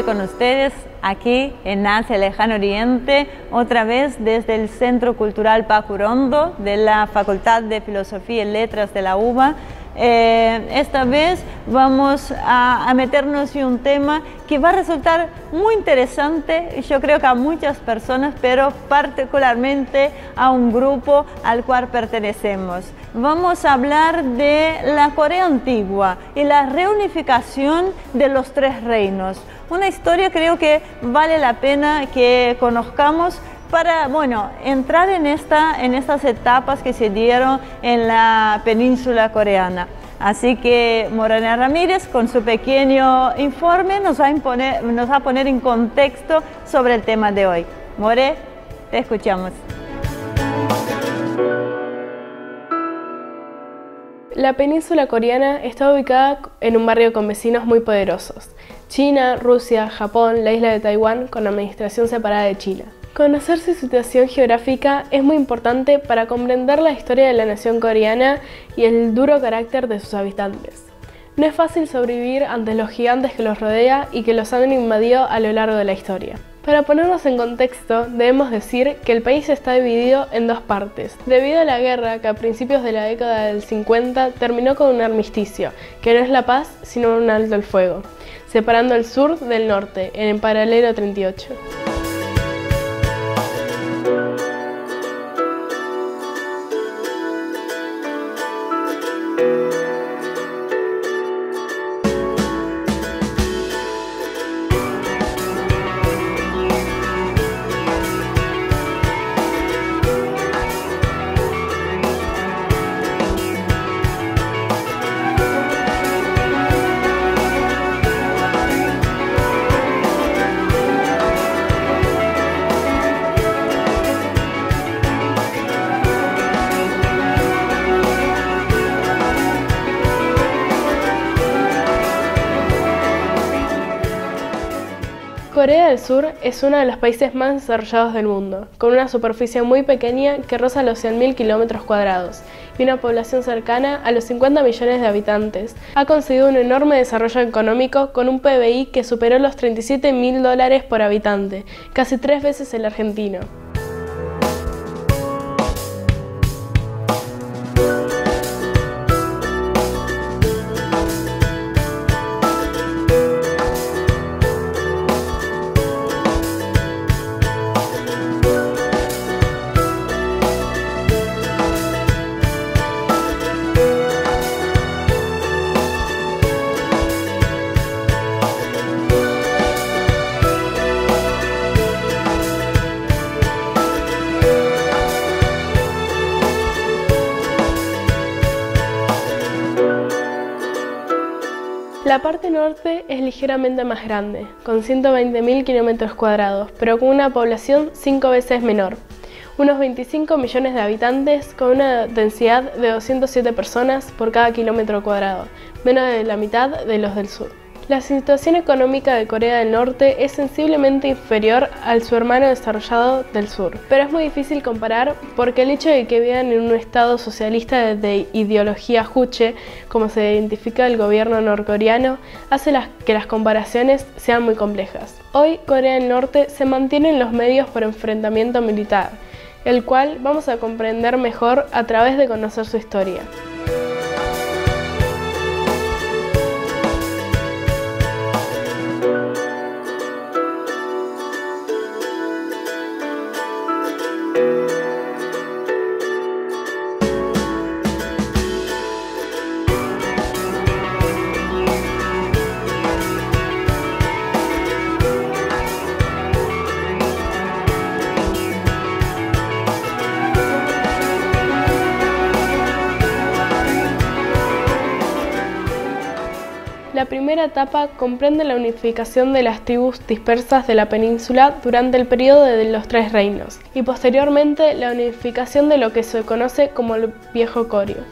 nuevamente con ustedes aquí en Asia, Lejano Oriente, otra vez desde el Centro Cultural Pacurondo de la Facultad de Filosofía y Letras de la UBA. Esta vez vamos a meternos en un tema que va a resultar muy interesante, yo creo que a muchas personas, pero particularmente a un grupo al cual pertenecemos. Vamos a hablar de la Corea antigua y la reunificación de los tres reinos. Una historia creo que vale la pena que conozcamos para, bueno, entrar en estas etapas que se dieron en la península coreana. Así que Morena Ramírez, con su pequeño informe, nos va a poner en contexto sobre el tema de hoy. More, te escuchamos. La península coreana está ubicada en un barrio con vecinos muy poderosos: China, Rusia, Japón, la isla de Taiwán, con administración separada de China. Conocer su situación geográfica es muy importante para comprender la historia de la nación coreana y el duro carácter de sus habitantes. No es fácil sobrevivir ante los gigantes que los rodea y que los han invadido a lo largo de la historia. Para ponernos en contexto, debemos decir que el país está dividido en dos partes, debido a la guerra que a principios de la década del 50 terminó con un armisticio, que no es la paz sino un alto el fuego, separando el sur del norte, en el paralelo 38. Corea del Sur es uno de los países más desarrollados del mundo, con una superficie muy pequeña que roza los 100.000 km² y una población cercana a los 50 millones de habitantes. Ha conseguido un enorme desarrollo económico con un PBI que superó los $37.000 por habitante, casi 3 veces el argentino. La parte norte es ligeramente más grande, con 120.000 km², pero con una población 5 veces menor, unos 25 millones de habitantes con una densidad de 207 personas por cada km², menos de la mitad de los del sur. La situación económica de Corea del Norte es sensiblemente inferior al su hermano desarrollado del sur, pero es muy difícil comparar porque el hecho de que vivan en un estado socialista de ideología juche, como se identifica el gobierno norcoreano, hace que las comparaciones sean muy complejas. Hoy Corea del Norte se mantiene en los medios por enfrentamiento militar, el cual vamos a comprender mejor a través de conocer su historia. La primera etapa comprende la unificación de las tribus dispersas de la península durante el periodo de los Tres Reinos y posteriormente la unificación de lo que se conoce como el Viejo Koryo.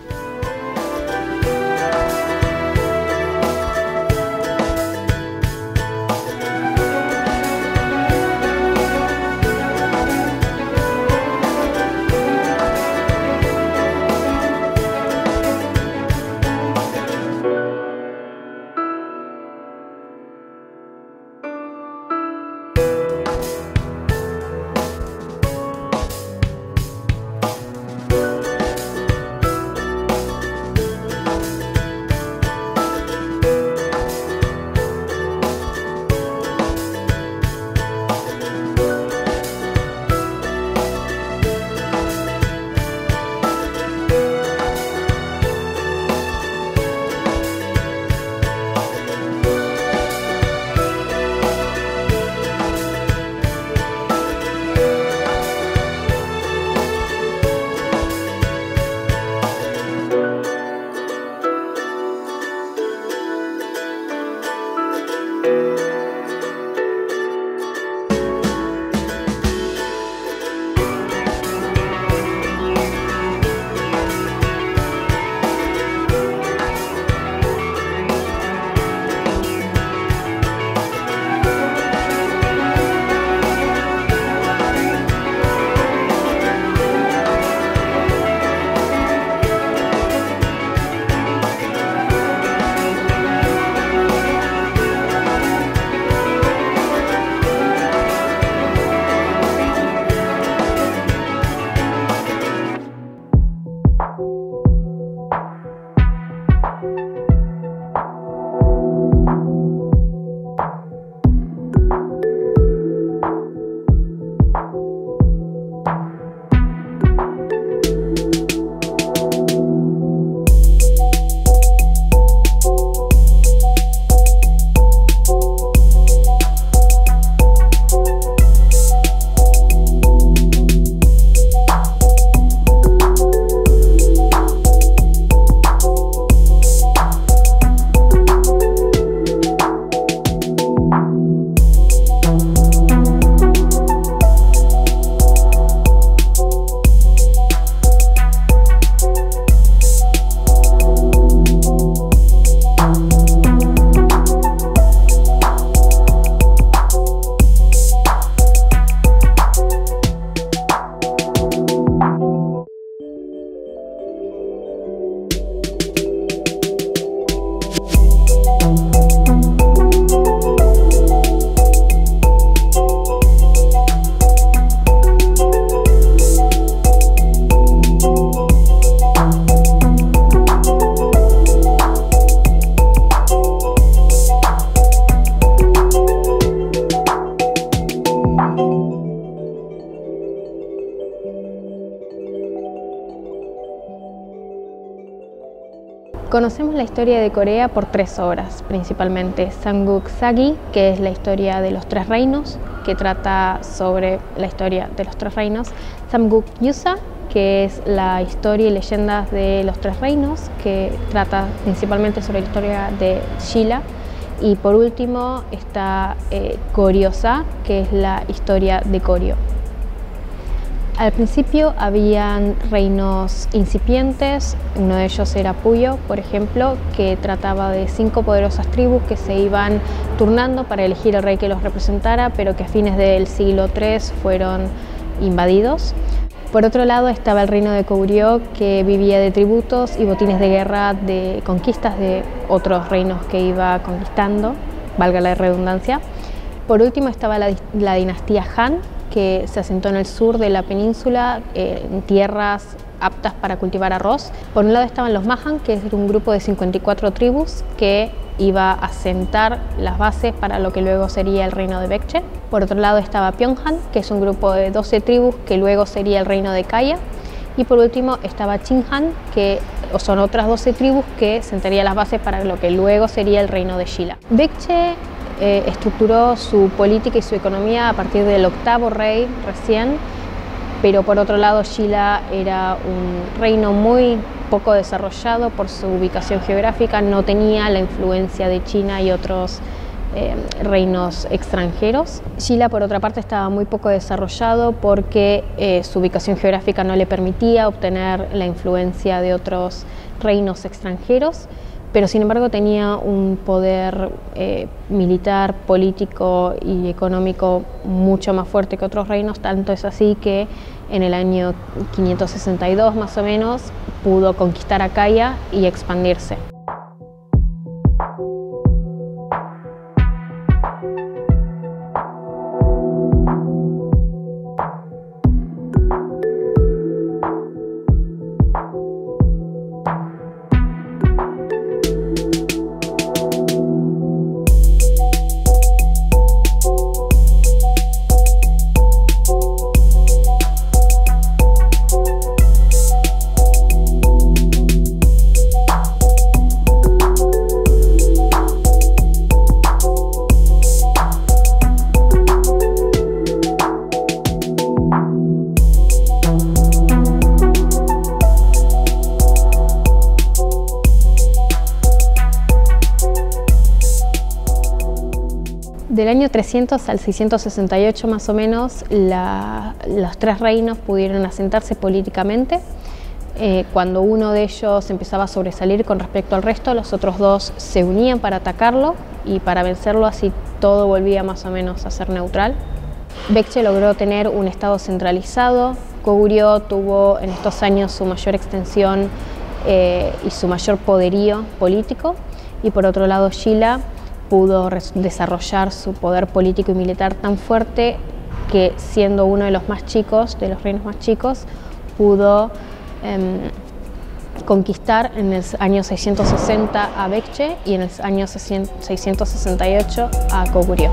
Conocemos la historia de Corea por 3 obras, principalmente Samguk Sagi, que es la historia de los 3 reinos, que trata sobre la historia de los 3 reinos, Samguk Yusa, que es la historia y leyendas de los 3 reinos, que trata principalmente sobre la historia de Shilla, y por último está Koryo-sa, que es la historia de Koryo. Al principio habían reinos incipientes, uno de ellos era Puyo, por ejemplo, que trataba de 5 poderosas tribus que se iban turnando para elegir el rey que los representara, pero que a fines del siglo III fueron invadidos. Por otro lado estaba el reino de Goguryeo, que vivía de tributos y botines de guerra de conquistas de otros reinos que iba conquistando, valga la redundancia. Por último estaba la dinastía Han, que se asentó en el sur de la península, en tierras aptas para cultivar arroz. Por un lado estaban los Mahan, que es un grupo de 54 tribus que iba a sentar las bases para lo que luego sería el reino de Baekje. Por otro lado estaba Pyongan, que es un grupo de 12 tribus que luego sería el reino de Kaya. Y por último estaba Chinhan, que son otras 12 tribus que sentarían las bases para lo que luego sería el reino de Shilla. Baekje estructuró su política y su economía a partir del 8º rey recién, pero por otro lado Shilla era un reino muy poco desarrollado por su ubicación geográfica, no tenía la influencia de China y otros reinos extranjeros. Shilla, por otra parte, estaba muy poco desarrollado porque su ubicación geográfica no le permitía obtener la influencia de otros reinos extranjeros, pero sin embargo tenía un poder militar, político y económico mucho más fuerte que otros reinos, tanto es así que en el año 562 más o menos pudo conquistar Akaya y expandirse. Del año 300 al 668 más o menos, los 3 reinos pudieron asentarse políticamente. Cuando uno de ellos empezaba a sobresalir con respecto al resto, los otros 2 se unían para atacarlo y para vencerlo, así todo volvía más o menos a ser neutral. Baekje logró tener un estado centralizado. Goguryeo tuvo en estos años su mayor extensión y su mayor poderío político, y por otro lado Shilla pudo desarrollar su poder político y militar tan fuerte que, siendo uno de los más chicos, de los reinos más chicos, pudo conquistar en el año 660 a Baekje y en el año 668 a Goguryeo.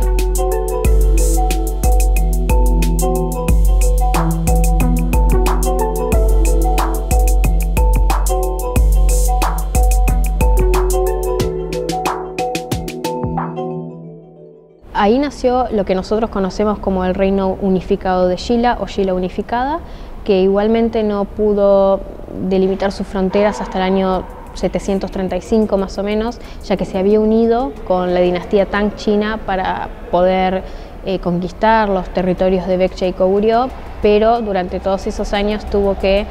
Ahí nació lo que nosotros conocemos como el reino unificado de Shilla o Shilla unificada, que igualmente no pudo delimitar sus fronteras hasta el año 735 más o menos, ya que se había unido con la dinastía Tang china para poder conquistar los territorios de Baekje y Goguryeo, pero durante todos esos años tuvo que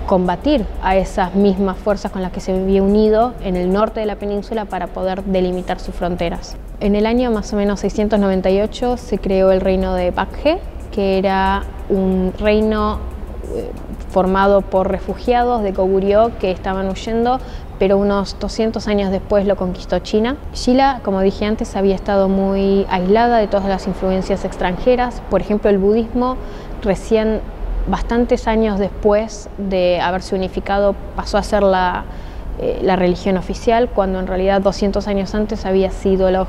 combatir a esas mismas fuerzas con las que se había unido en el norte de la península para poder delimitar sus fronteras. En el año más o menos 698 se creó el reino de Baekje, que era un reino formado por refugiados de Goguryeo que estaban huyendo, pero unos 200 años después lo conquistó China. Shilla, como dije antes, había estado muy aislada de todas las influencias extranjeras. Por ejemplo, el budismo recién bastantes años después de haberse unificado pasó a ser la religión oficial, cuando en realidad 200 años antes había sido la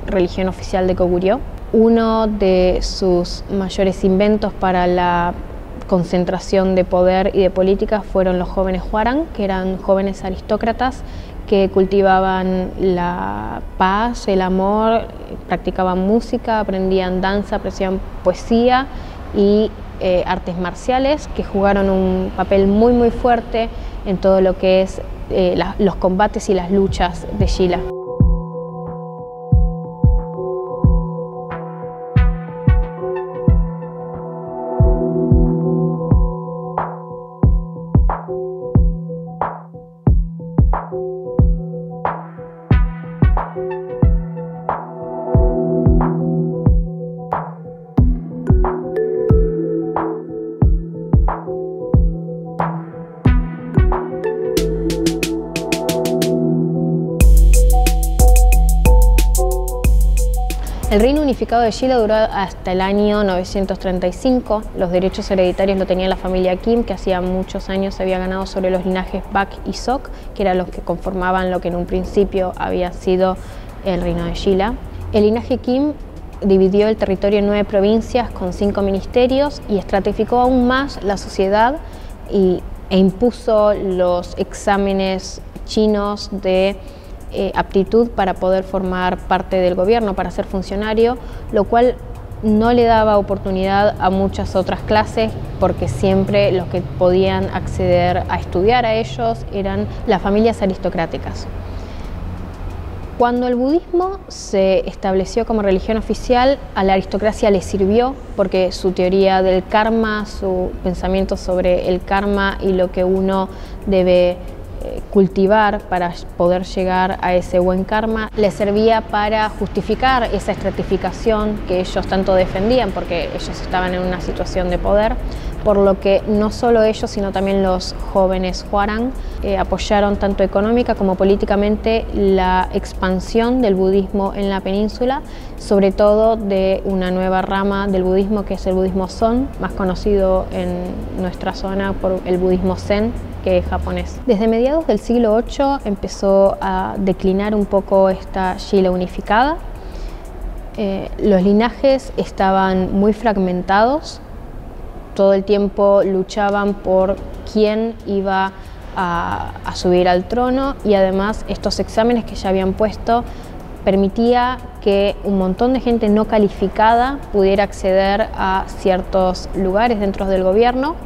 religión oficial de Goguryeo. Uno de sus mayores inventos para la concentración de poder y de política fueron los jóvenes Hwarang, que eran jóvenes aristócratas que cultivaban la paz, el amor, practicaban música, aprendían danza, apreciaban poesía y artes marciales, que jugaron un papel muy fuerte en todo lo que es los combates y las luchas de Shilla. El reino unificado de Shilla duró hasta el año 935. Los derechos hereditarios lo tenía la familia Kim, que hacía muchos años se había ganado sobre los linajes Bak y Sok, que eran los que conformaban lo que en un principio había sido el reino de Shilla. El linaje Kim dividió el territorio en 9 provincias con 5 ministerios y estratificó aún más la sociedad e impuso los exámenes chinos de aptitud para poder formar parte del gobierno, para ser funcionario, lo cual no le daba oportunidad a muchas otras clases, porque siempre los que podían acceder a estudiar a ellos eran las familias aristocráticas. Cuando el budismo se estableció como religión oficial, a la aristocracia le sirvió, porque su teoría del karma, su pensamiento sobre el karma y lo que uno debe cultivar para poder llegar a ese buen karma, le servía para justificar esa estratificación que ellos tanto defendían, porque ellos estaban en una situación de poder, por lo que no solo ellos, sino también los jóvenes Hwarang apoyaron tanto económica como políticamente la expansión del budismo en la península, sobre todo de una nueva rama del budismo, que es el budismo Son, más conocido en nuestra zona por el budismo Zen, que es japonés. Desde mediados del siglo VIII empezó a declinar un poco esta Shilla unificada. Los linajes estaban muy fragmentados, todo el tiempo luchaban por quién iba a subir al trono, y además estos exámenes que ya habían puesto permitía que un montón de gente no calificada pudiera acceder a ciertos lugares dentro del gobierno,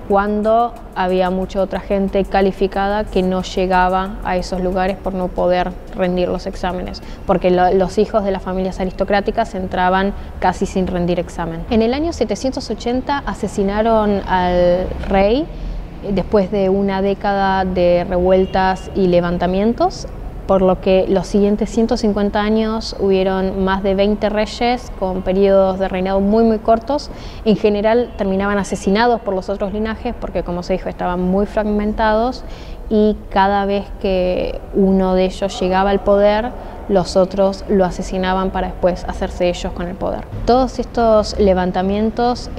cuando había mucha otra gente calificada que no llegaba a esos lugares por no poder rendir los exámenes, porque los hijos de las familias aristocráticas entraban casi sin rendir examen. En el año 780 asesinaron al rey después de una década de revueltas y levantamientos, por lo que los siguientes 150 años hubieron más de 20 reyes con periodos de reinado muy cortos. En general terminaban asesinados por los otros linajes porque, como se dijo, estaban muy fragmentados, y cada vez que uno de ellos llegaba al poder, los otros lo asesinaban para después hacerse ellos con el poder. Todos estos levantamientos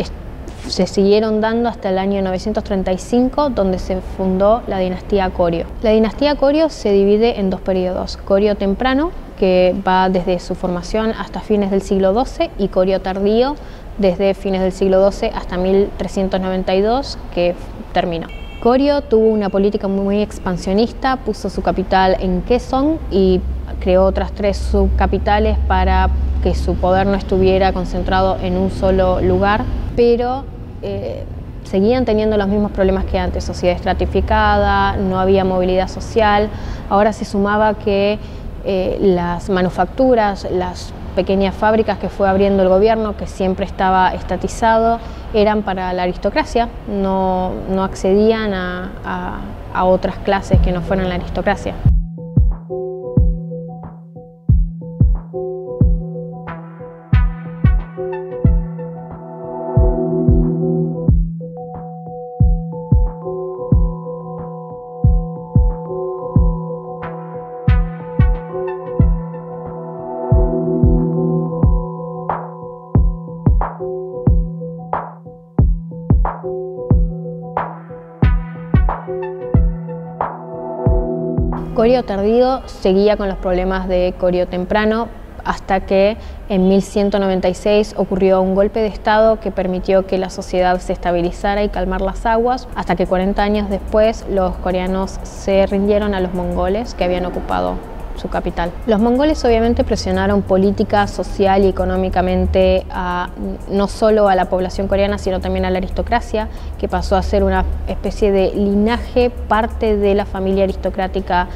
se siguieron dando hasta el año 935, donde se fundó la dinastía Koryo. La dinastía Koryo se divide en 2 periodos: Koryo temprano, que va desde su formación hasta fines del siglo XII, y Koryo tardío, desde fines del siglo XII hasta 1392, que terminó. Koryo tuvo una política muy expansionista, puso su capital en Kaesong y creó otras 3 subcapitales para que su poder no estuviera concentrado en un solo lugar, pero seguían teniendo los mismos problemas que antes: sociedad estratificada, no había movilidad social. Ahora se sumaba que las manufacturas, las pequeñas fábricas que fue abriendo el gobierno, que siempre estaba estatizado, eran para la aristocracia, no accedían a otras clases que no fueran la aristocracia. Koryo tardío seguía con los problemas de Koryo temprano. hasta que en 1196 ocurrió un golpe de estado que permitió que la sociedad se estabilizara y calmar las aguas, hasta que 40 años después los coreanos se rindieron a los mongoles que habían ocupado su capital. Los mongoles obviamente presionaron política, social y económicamente no solo a la población coreana, sino también a la aristocracia, que pasó a ser una especie de linaje, parte de la familia aristocrática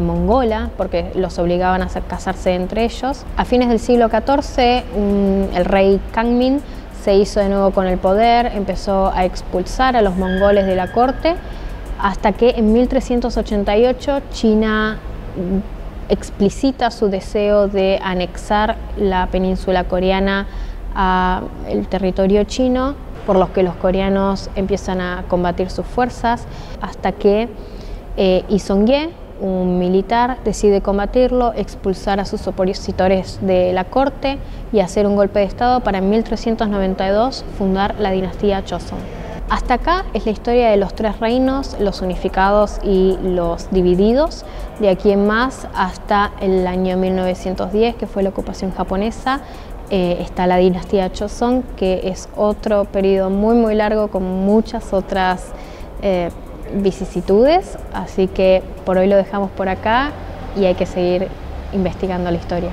mongola, porque los obligaban a casarse entre ellos. A fines del siglo XIV, el rey Kangmin se hizo de nuevo con el poder, empezó a expulsar a los mongoles de la corte, hasta que en 1388 China explicita su deseo de anexar la península coreana al territorio chino, por lo que los coreanos empiezan a combatir sus fuerzas, hasta que Yi Seong-gye, un militar, decide combatirlo, expulsar a sus opositores de la corte y hacer un golpe de estado para en 1392 fundar la dinastía Joseon. Hasta acá es la historia de los tres reinos, los unificados y los divididos. De aquí en más, hasta el año 1910, que fue la ocupación japonesa, está la dinastía Joseon, que es otro periodo muy largo con muchas otras vicisitudes. Así que por hoy lo dejamos por acá y hay que seguir investigando la historia.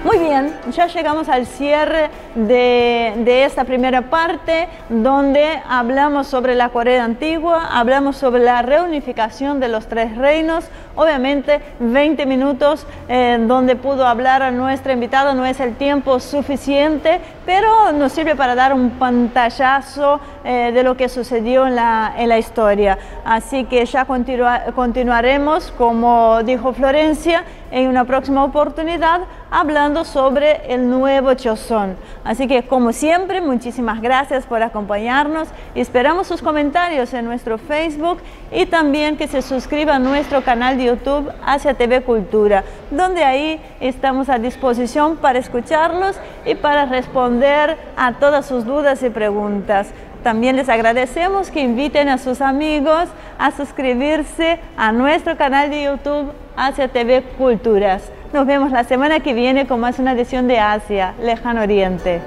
Muy bien, ya llegamos al cierre de esta primera parte, donde hablamos sobre la Corea antigua, hablamos sobre la reunificación de los tres reinos. Obviamente 20 minutos donde pudo hablar a nuestra invitada no es el tiempo suficiente, pero nos sirve para dar un pantallazo de lo que sucedió en la historia. Así que ya continuaremos, como dijo Florencia, en una próxima oportunidad hablando sobre el nuevo Joseon. Así que, como siempre, muchísimas gracias por acompañarnos. Esperamos sus comentarios en nuestro Facebook y también que se suscriba a nuestro canal de YouTube Asia TV Cultura, donde ahí estamos a disposición para escucharlos y para responder a todas sus dudas y preguntas. También les agradecemos que inviten a sus amigos a suscribirse a nuestro canal de YouTube Asia TV Culturas. Nos vemos la semana que viene con más una edición de Asia, Lejano Oriente.